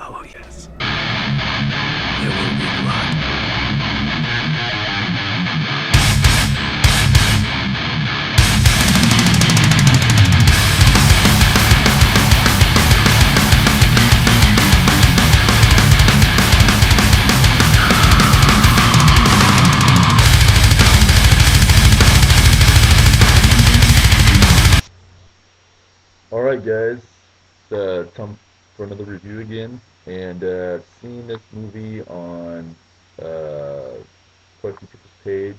Oh, yes. There will be blood. Alright guys, time for another review again, and I've seen this movie on quite a few people's page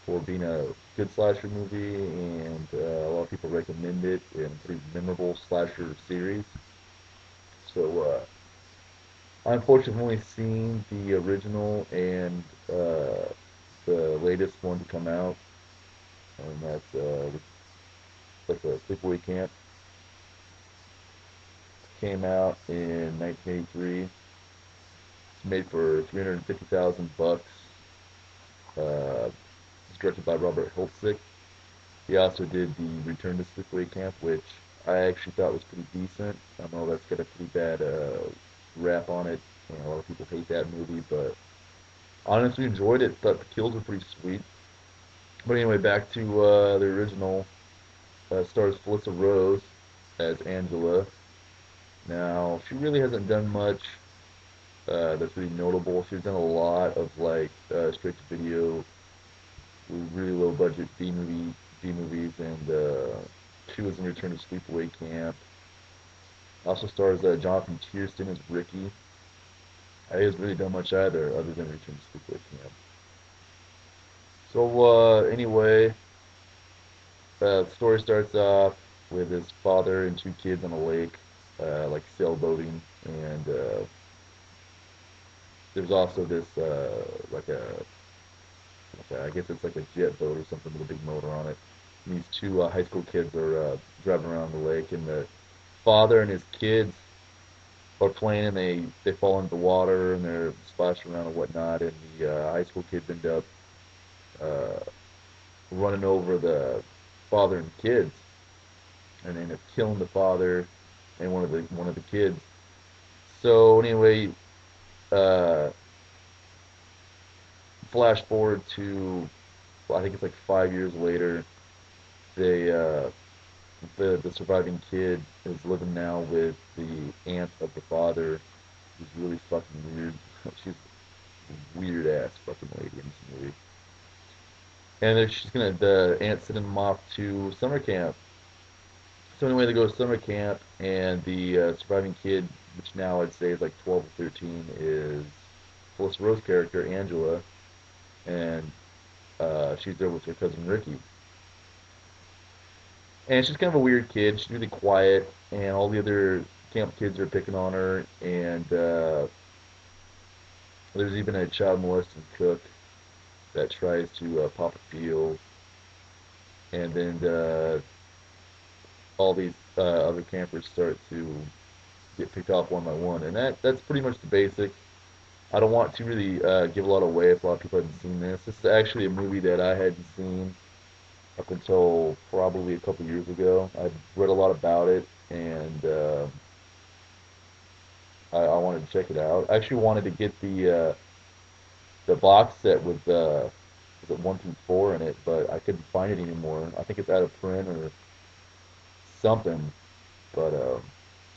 for being a good slasher movie, and a lot of people recommend it, and pretty memorable slasher series. So I unfortunately have only seen the original and the latest one to come out, and that's a Sleepaway Camp. Came out in 1983. It's made for 350,000 bucks. It's directed by Robert Holtzik. He also did the Return to Sleepaway Camp, which I actually thought was pretty decent. I know that's got a pretty bad rap on it, and a lot of people hate that movie, but honestly enjoyed it. Thought the kills were pretty sweet. But anyway, back to the original. Stars Felissa Rose as Angela. Now she really hasn't done much that's really notable. She's done a lot of like straight to video, really low budget B movies, and she was in Return to Sleepaway Camp. Also stars Jonathan Kiersten as Ricky. He hasn't really done much either, other than Return to Sleepaway Camp. So anyway, the story starts off with his father and two kids on a lake, like sailboating, and there's also this I guess it's like a jet boat or something with a big motor on it. And these two high school kids are driving around the lake, and the father and his kids are playing, and they fall into the water and they're splashing around and whatnot. And the high school kids end up uh, running over the father and kids, and they end up killing the father and one of the kids. So anyway, uh, flash forward to I think it's like 5 years later. They the surviving kid is living now with the aunt of the father, who's really fucking weird. She's a weird ass fucking lady in this movie. And then the aunt sending them off to summer camp. So anyway, they go to summer camp, and the surviving kid, which now I'd say is like 12 or 13, is Phyllis Rose character Angela, and she's there with her cousin Ricky. And she's kind of a weird kid. She's really quiet, and all the other camp kids are picking on her. And there's even a child molesting cook that tries to pop a field. And then all these other campers start to get picked off one by one. And that's pretty much the basic. I don't want to really give a lot away if a lot of people haven't seen this. This is actually a movie that I hadn't seen up until probably a couple years ago. I've read a lot about it, and I wanted to check it out. I actually wanted to get the box set with was it 1 through 4 in it, but I couldn't find it anymore. I think it's out of print or something. But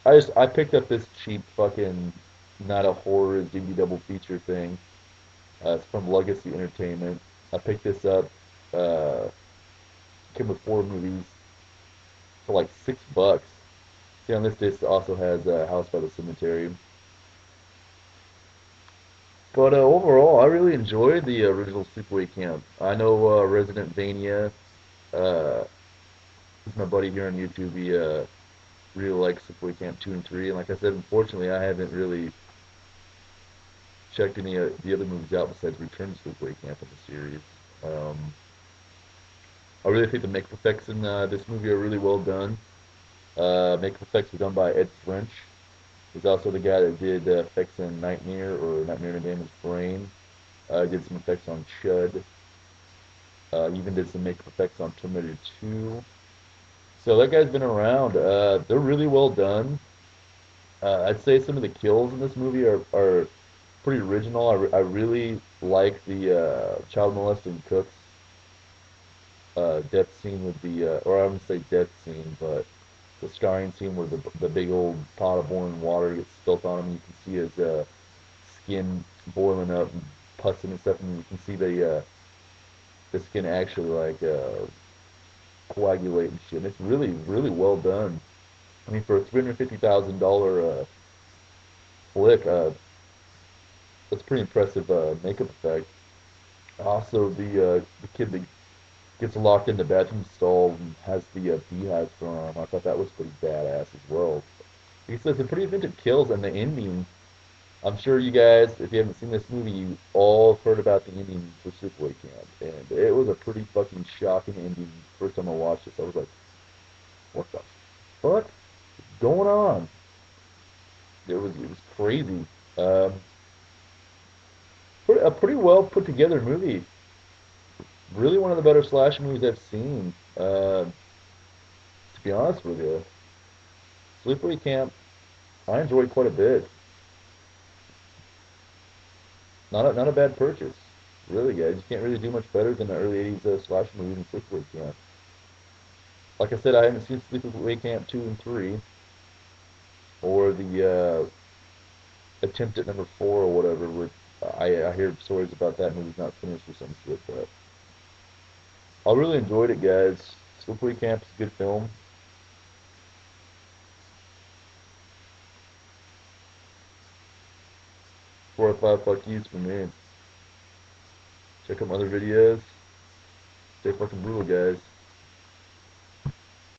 I picked up this cheap fucking not a horror DVD double feature thing. It's from Legacy Entertainment. I picked this up. Uh, Came with 4 movies for like $6. See, on this disc also has House by the Cemetery. But overall, I really enjoyed the original Sleepaway Camp. I know Resident Vania, uh, who's my buddy here on YouTube. He really likes Sleepaway Camp 2 and 3. And like I said, unfortunately, I haven't really checked any of the other movies out besides Return to Sleepaway Camp in the series. Um, I really think the makeup effects in this movie are really well done. Makeup effects were done by Ed French. He's also the guy that did effects in Nightmare or Nightmare in a Damon's Brain. Did some effects on Chud. Even did some makeup effects on Terminator 2. So that guy's been around. They're really well done. I'd say some of the kills in this movie are pretty original. I really like the child molesting cook's death scene with the, or I wouldn't say death scene, but the scarring scene where the big old pot of boiling water gets spilt on him. You can see his skin boiling up and pussing and stuff, and you can see the skin actually like coagulate and shit. And it's really really well done. I mean, for a $350,000 flick, that's pretty impressive makeup effect. Also, the kid that gets locked in the bathroom stall and has the beehives thrown on him. I thought that was pretty badass as well. He says some pretty vintage kills, and the ending. I'm sure you guys, if you haven't seen this movie, you all have heard about the ending for Sleepaway Camp, and it was a pretty fucking shocking ending. First time I watched this, I was like, "What the fuck is going on?" It was crazy. Um, a pretty well put together movie. Really one of the better slasher movies I've seen. To be honest with you, Sleepaway Camp I enjoyed quite a bit. Not a bad purchase. Really, guys. You can't really do much better than the early 80s slasher movie than Sleepaway Camp. Like I said, I haven't seen Sleepaway Camp 2 and 3, or the attempt at number 4 or whatever. With I hear stories about that movie's not finished or some shit, but I really enjoyed it, guys. Sleepaway Camp is a good film. 4 or 5 fuck yous for me. Check out my other videos. Stay fucking brutal, guys.